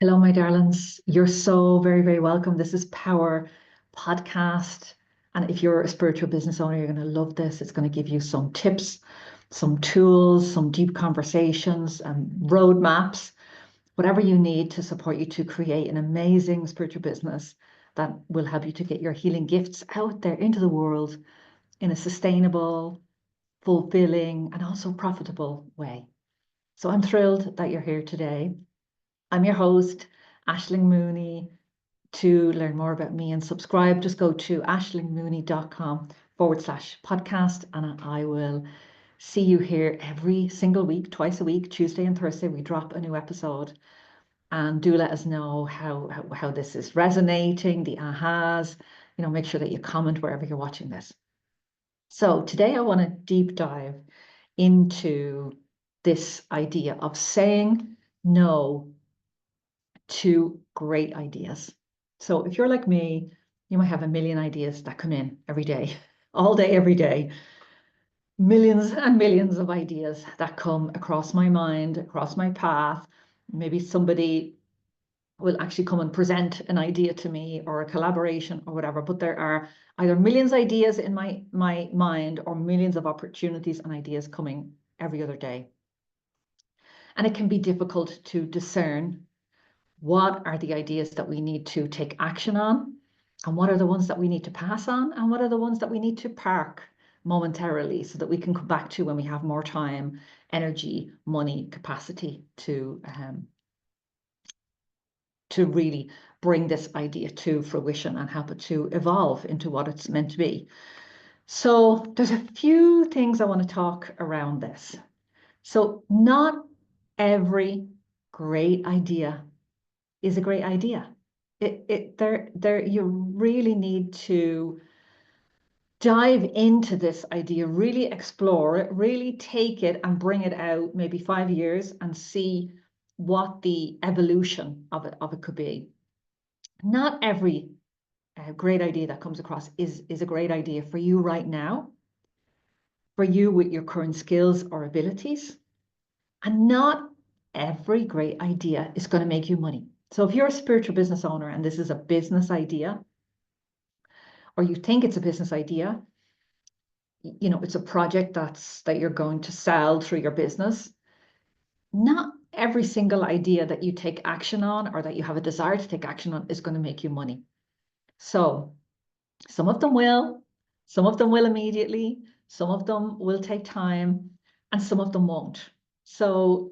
Hello, my darlings. You're so very, very welcome. This is Power Podcast. And if you're a spiritual business owner, you're going to love this. It's going to give you some tips, some tools, some deep conversations, and roadmaps, whatever you need to support you to create an amazing spiritual business that will help you to get your healing gifts out there into the world in a sustainable, fulfilling, and also profitable way. So I'm thrilled that you're here today. I'm your host, Aisling Mooney. To learn more about me and subscribe, just go to aislingmooney.com/podcast, and I will see you here every single week, twice a week, Tuesday and Thursday. We drop a new episode. And do let us know how this is resonating, the ahas. Make sure that you comment wherever you're watching this. So today I want to deep dive into this idea of saying no to great ideas. So if you're like me, you might have a million ideas that come in every day, all day, every day. Millions and millions of ideas that come across my mind, across my path. Maybe somebody will actually come and present an idea to me, or a collaboration or whatever. But there are either millions of ideas in my mind, or millions of opportunities and ideas coming every other day. And it can be difficult to discern what are the ideas that we need to take action on, and what are the ones that we need to pass on, and what are the ones that we need to park momentarily so that we can come back to when we have more time, energy, money, capacity to really bring this idea to fruition and help it to evolve into what it's meant to be. So there's a few things I want to talk around this. So not every great idea is a great idea. You really need to dive into this idea, really explore it, really take it and bring it out maybe 5 years and see what the evolution of it could be. Not every great idea that comes across is a great idea for you right now, for you with your current skills or abilities. And not every great idea is going to make you money. So if you're a spiritual business owner and this is a business idea, or you think it's a business idea, it's a project that you're going to sell through your business, not every single idea that you take action on, or that you have a desire to take action on, is going to make you money. So some of them will immediately, some of them will take time, and some of them won't. So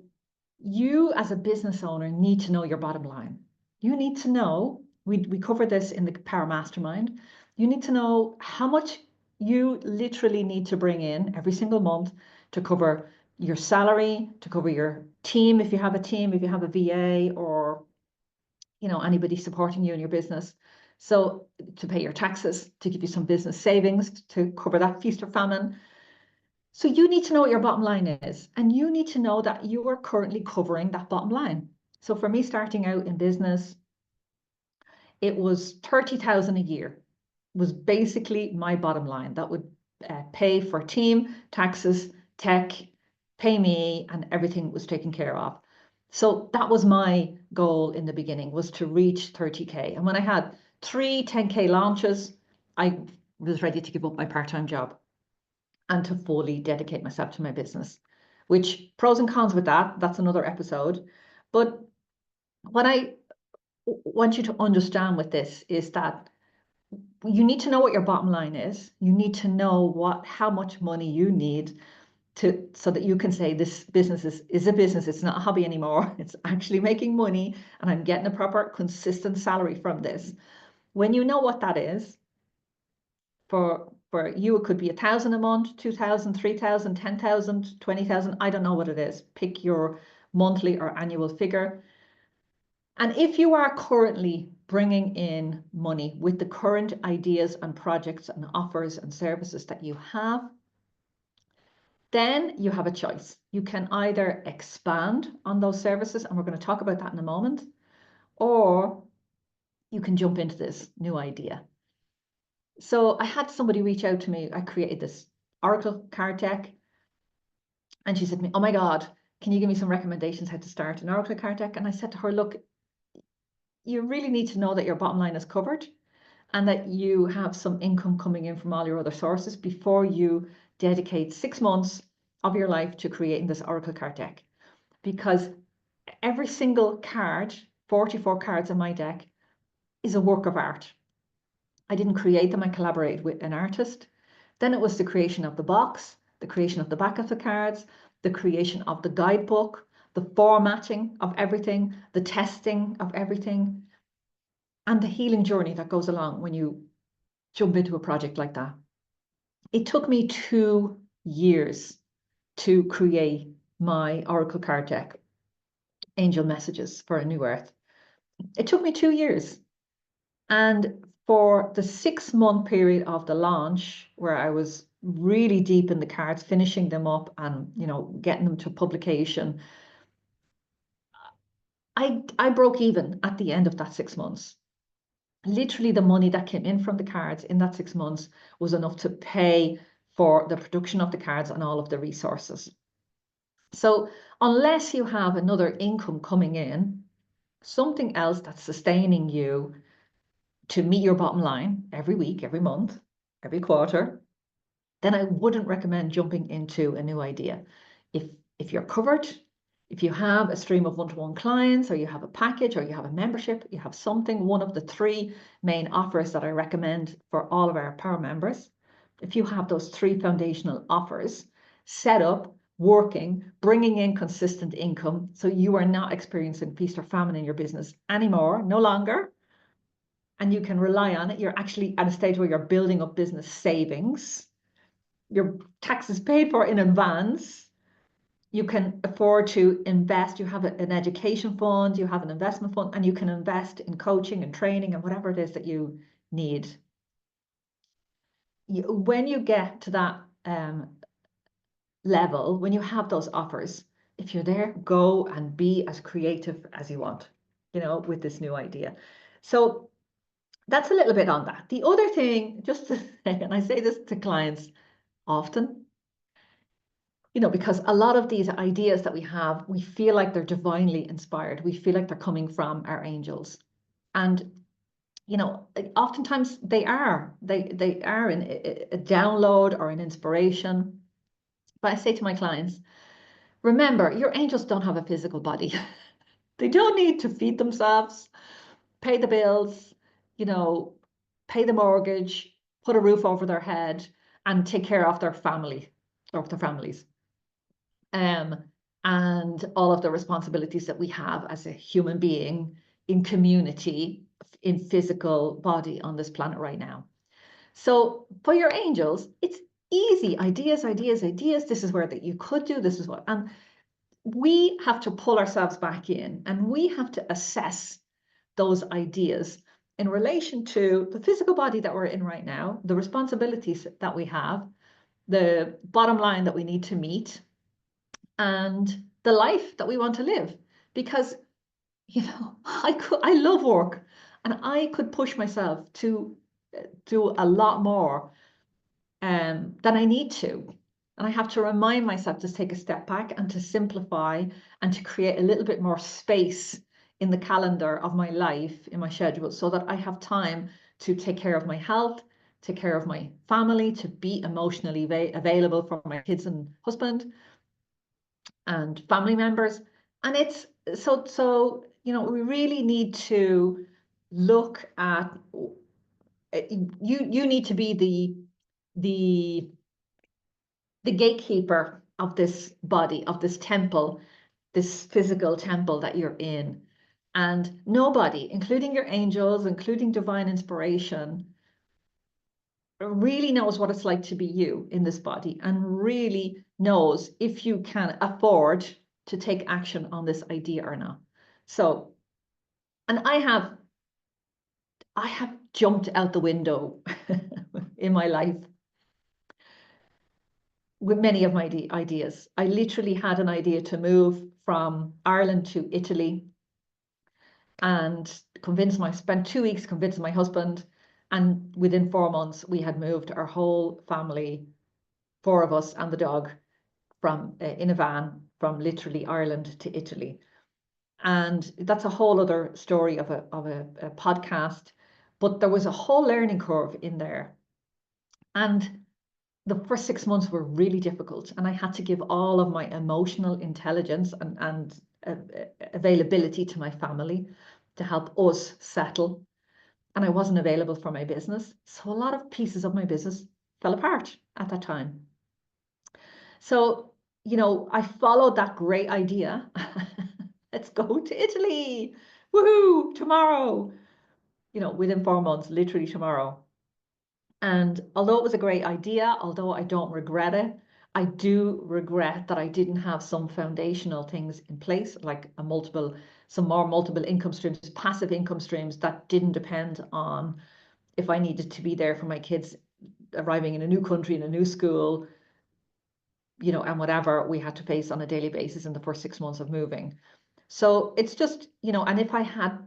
you as a business owner need to know your bottom line. You need to know, we cover this in the Power Mastermind, you need to know how much you literally need to bring in every single month to cover your salary, to cover your team, if you have a team, if you have a VA, or anybody supporting you in your business. So to pay your taxes, to give you some business savings, to cover that feast or famine. So you need to know what your bottom line is, and you need to know that you are currently covering that bottom line. So for me, starting out in business, it was 30,000 a year was basically my bottom line. That would pay for team, taxes, tech, pay me, and everything was taken care of. So that was my goal in the beginning, was to reach 30K. And when I had 3 10K launches, I was ready to give up my part-time job and to fully dedicate myself to my business, which pros and cons with that's another episode. But what I want you to understand with this is that you need to know what your bottom line is. You need to know how much money you need so that you can say this business is a business. It's not a hobby anymore. It's actually making money, and I'm getting a proper consistent salary from this. When you know what that is, for you, it could be 1,000 a month, 2,000, 3,000, 10,000, 20,000. I don't know what it is. Pick your monthly or annual figure. And if you are currently bringing in money with the current ideas and projects and offers and services that you have, then you have a choice. You can either expand on those services, and we're going to talk about that in a moment, or you can jump into this new idea. So I had somebody reach out to me. I created this Oracle card deck, and she said to me, "Oh my God, can you give me some recommendations how to start an Oracle card deck?" And I said to her, "Look, you really need to know that your bottom line is covered and that you have some income coming in from all your other sources before you dedicate 6 months of your life to creating this Oracle card deck. Because every single card, 44 cards in my deck, is a work of art. I didn't create them, I collaborated with an artist. Then it was the creation of the box, the creation of the back of the cards, the creation of the guidebook, the formatting of everything, the testing of everything, and the healing journey that goes along when you jump into a project like that. It took me 2 years to create my Oracle card deck, Angel Messages for a New Earth. It took me 2 years. And for the 6-month period of the launch, where I was really deep in the cards, finishing them up and, getting them to publication, I broke even at the end of that 6 months. Literally, the money that came in from the cards in that 6 months was enough to pay for the production of the cards and all of the resources. So unless you have another income coming in, something else that's sustaining you to meet your bottom line every week, every month, every quarter, then I wouldn't recommend jumping into a new idea. If you're covered, if you have a stream of one-to-one clients, or you have a package, or you have a membership, you have something, one of the 3 main offers that I recommend for all of our power members. If you have those 3 foundational offers set up, working, bringing in consistent income, so you are not experiencing feast or famine in your business anymore, no longer, and you can rely on it. You're actually at a stage where you're building up business savings. Your taxes paid for in advance. You can afford to invest. You have an education fund, you have an investment fund, and you can invest in coaching and training and whatever it is that you need. When you get to that level, when you have those offers, if you're there, go and be as creative as you want, with this new idea. So that's a little bit on that. The other thing, just to say, and I say this to clients often, because a lot of these ideas that we have, we feel like they're divinely inspired. We feel like they're coming from our angels. And, oftentimes they are. They are in a download or an inspiration. But I say to my clients, remember, your angels don't have a physical body. They don't need to feed themselves, pay the bills, pay the mortgage, put a roof over their head, and take care of their family or their families. And all of the responsibilities that we have as a human being in community, in physical body on this planet right now. So for your angels, it's easy. Ideas. This is where that you could do, this is what, and we have to pull ourselves back in and we have to assess those ideas in relation to the physical body that we're in right now, the responsibilities that we have, the bottom line that we need to meet, and the life that we want to live. Because, I love work and I could push myself to do a lot more than I need to. And I have to remind myself to take a step back and to simplify and to create a little bit more space in the calendar of my life, in my schedule, so that I have time to take care of my health, take care of my family, to be emotionally available for my kids and husband and family members. And it's so we really need to look at, you need to be the gatekeeper of this body, of this temple, this physical temple that you're in. And nobody, including your angels, including divine inspiration, really knows what it's like to be you in this body, and really knows if you can afford to take action on this idea or not. So, and I have jumped out the window in my life with many of my ideas. I literally had an idea to move from Ireland to Italy and spent 2 weeks convincing my husband. And within 4 months, we had moved our whole family, 4 of us and the dog, in a van from literally Ireland to Italy. And that's a whole other story of a podcast. But there was a whole learning curve in there. And the first 6 months were really difficult. And I had to give all of my emotional intelligence and availability to my family to help us settle. And I wasn't available for my business. So a lot of pieces of my business fell apart at that time. So, I followed that great idea. Let's go to Italy. Woohoo, tomorrow. Within 4 months, literally tomorrow. And although it was a great idea, although I don't regret it, I do regret that I didn't have some foundational things in place, like some more multiple income streams, passive income streams that didn't depend on if I needed to be there for my kids arriving in a new country, in a new school, and whatever we had to face on a daily basis in the first 6 months of moving. So it's just, and if I had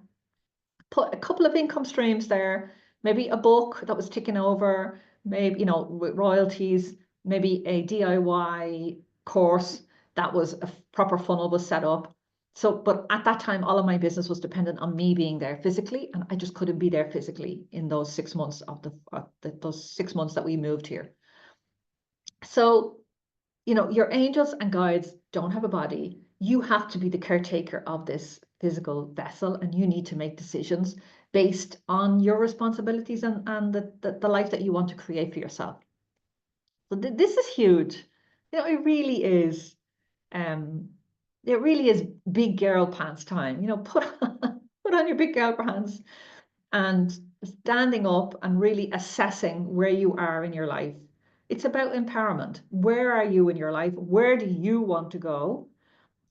put a couple of income streams there, maybe a book that was ticking over, maybe, with royalties, maybe a DIY course that was a proper funnel was set up. So, but at that time, all of my business was dependent on me being there physically, and I just couldn't be there physically in those 6 months those 6 months that we moved here. So, your angels and guides don't have a body. You have to be the caretaker of this physical vessel, and you need to make decisions based on your responsibilities and the life that you want to create for yourself. So this is huge. It really is. It really is big girl pants time. Put on your big girl pants and standing up and really assessing where you are in your life. It's about empowerment. Where are you in your life? Where do you want to go?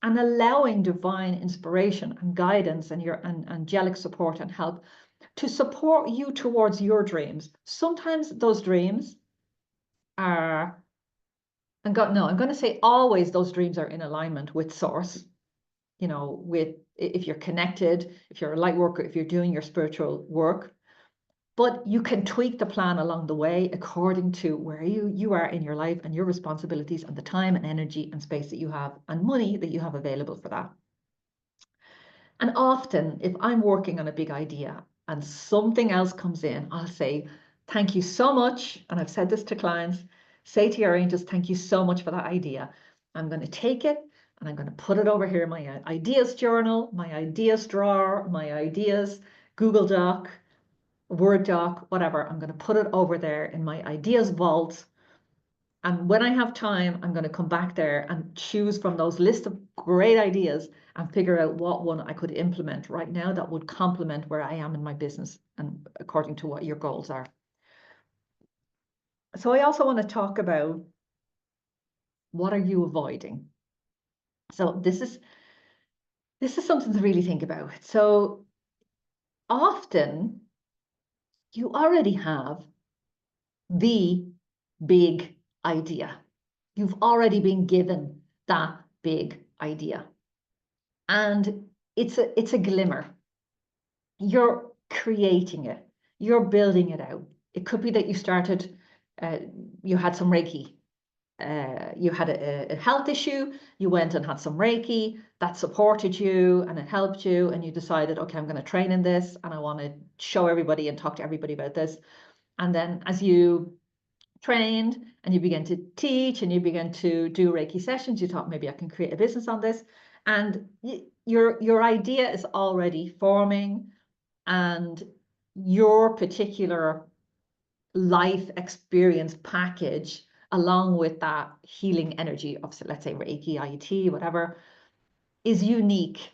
And allowing divine inspiration and guidance and your angelic support and help to support you towards your dreams. Sometimes those dreams are, I'm going to say always those dreams are in alignment with source, with if you're connected, if you're a light worker, if you're doing your spiritual work. But you can tweak the plan along the way according to where you are in your life and your responsibilities and the time and energy and space that you have and money that you have available for that. And often, if I'm working on a big idea and something else comes in, I'll say, thank you so much. And I've said this to clients, say to your angels, thank you so much for that idea. I'm going to take it and I'm going to put it over here in my ideas journal, my ideas drawer, my ideas Google Doc, Word doc, whatever. I'm going to put it over there in my ideas vault. And when I have time, I'm going to come back there and choose from those list of great ideas and figure out what one I could implement right now that would complement where I am in my business and according to what your goals are. So I also want to talk about what are you avoiding? So this is something to really think about. So often you already have the big idea. You've already been given that big idea. And it's a glimmer. You're creating it. You're building it out. It could be that you had some Reiki. You had a health issue. You went and had some Reiki that supported you and it helped you. And you decided, okay, I'm going to train in this and I want to show everybody and talk to everybody about this. And then as you trained and you began to teach and you began to do Reiki sessions, you thought maybe I can create a business on this, and your idea is already forming, and your particular life experience package along with that healing energy of, let's say, Reiki, IET, whatever, is unique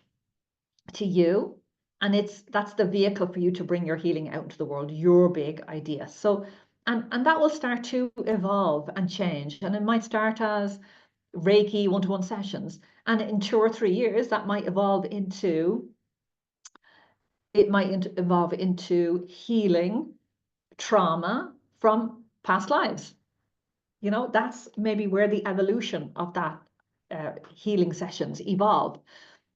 to you, and that's the vehicle for you to bring your healing out into the world, your big idea. So and that will start to evolve and change, and it might start as Reiki one-to-one sessions, and in 2 or 3 years that might evolve into healing trauma from past lives. That's maybe where the evolution of that healing sessions evolve.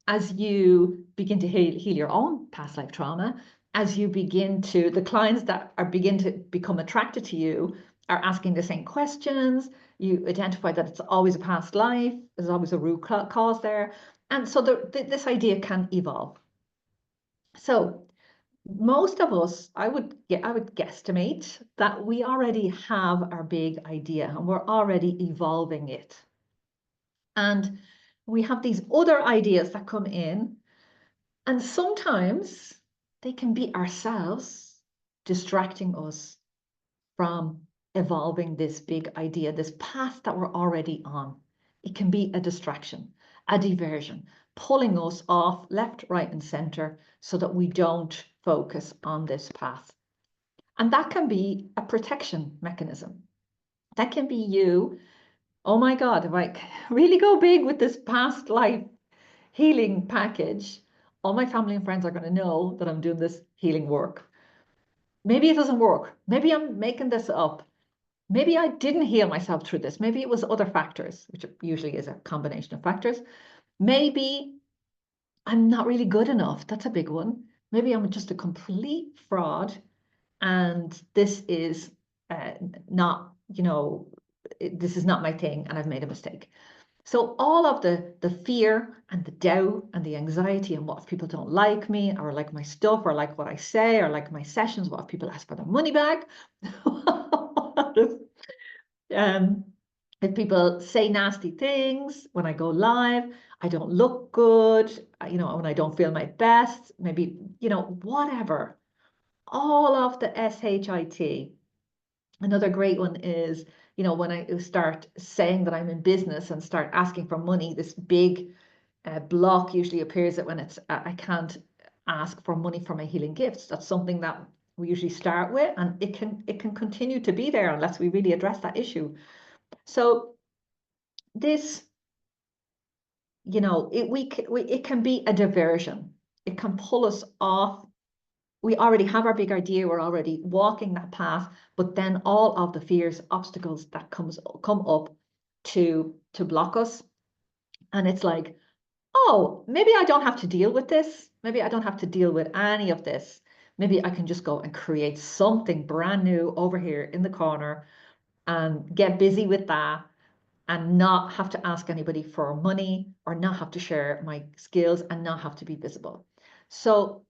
As you begin to heal your own past life trauma, as you begin to, the clients that begin to become attracted to you are asking the same questions. You identify that it's always a past life, there's always a root cause there. And so this idea can evolve. So most of us, I would guesstimate that we already have our big idea and we're already evolving it. And we have these other ideas that come in, and sometimes they can be ourselves distracting us from evolving this big idea, this path that we're already on. It can be a distraction, a diversion, pulling us off left, right, and center so that we don't focus on this path. And that can be a protection mechanism. That can be you, oh my God, if I really go big with this past life healing package, all my family and friends are going to know that I'm doing this healing work. Maybe it doesn't work. Maybe I'm making this up. Maybe I didn't heal myself through this. Maybe it was other factors, which usually is a combination of factors. Maybe I'm not really good enough. That's a big one. Maybe I'm just a complete fraud and this is not, this is not my thing and I've made a mistake. So all of the fear and the doubt and the anxiety and what if people don't like me or like my stuff or like what I say or like my sessions, what if people ask for their money back? If people say nasty things when I go live, I don't look good, when I don't feel my best, maybe, whatever. All of the SHIT. Another great one is, when I start saying that I'm in business and start asking for money, this big block usually appears that when it's, I can't ask for money for my healing gifts. That's something that we usually start with, and it can continue to be there unless we really address that issue. So this, it can be a diversion. It can pull us off. We already have our big idea. We're already walking that path, but then all of the fears, obstacles that come up to block us. And it's like, oh, maybe I don't have to deal with this. Maybe I don't have to deal with any of this. Maybe I can just go and create something brand new over here in the corner and get busy with that and not have to ask anybody for money or not have to share my skills and not have to be visible. So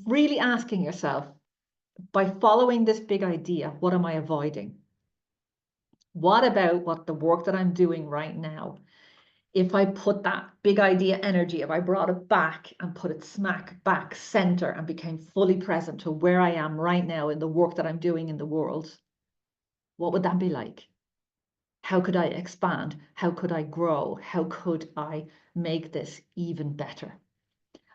really asking yourself, by following this big idea, what am I avoiding? What about what the work that I'm doing right now? If I put that big idea energy, if I brought it back and put it smack back center and became fully present to where I am right now in the work that I'm doing in the world, what would that be like? How could I expand? How could I grow? How could I make this even better?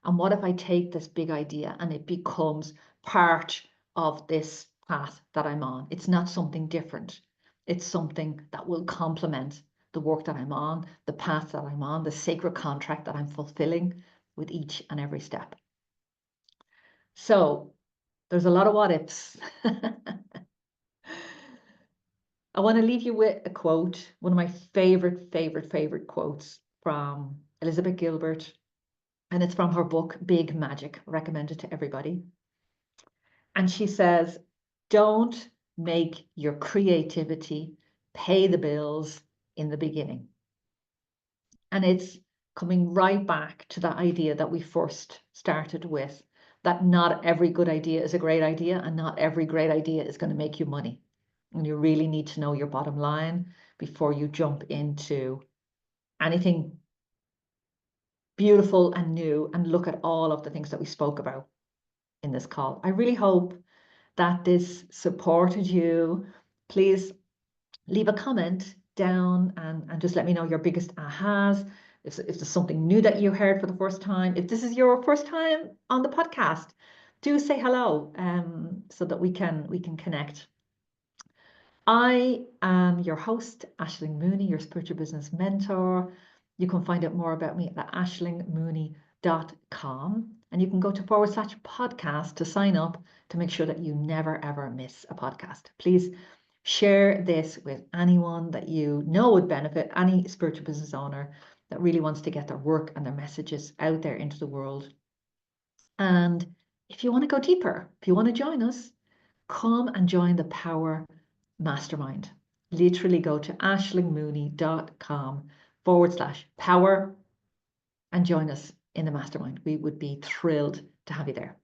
And what if I take this big idea and it becomes part of this path that I'm on? It's not something different. It's something that will complement the work that I'm on, the path that I'm on, the sacred contract that I'm fulfilling with each and every step. So there's a lot of what ifs. I want to leave you with a quote, one of my favorite quotes from Elizabeth Gilbert, and it's from her book, Big Magic, recommended to everybody. And she says, don't make your creativity pay the bills in the beginning. And it's coming right back to that idea that we first started with, that not every good idea is a great idea and not every great idea is going to make you money. And you really need to know your bottom line before you jump into anything beautiful and new and look at all of the things that we spoke about in this call. I really hope that this supported you. Please leave a comment down and just let me know your biggest ahas. If there's something new that you heard for the first time, if this is your first time on the podcast, do say hello so that we can connect. I am your host, Aisling Mooney, your spiritual business mentor. You can find out more about me at aislingmooney.com. And you can go to /podcast to sign up to make sure that you never, ever miss a podcast. Please share this with anyone that you know would benefit, any spiritual business owner that really wants to get their work and their messages out there into the world. And if you want to go deeper, if you want to join us, come and join the Power Mastermind. Literally go to aislingmooney.com lightworker.com/power and join us in the mastermind. We would be thrilled to have you there.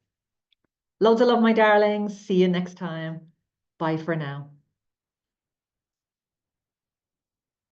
Loads of love, my darlings. See you next time. Bye for now.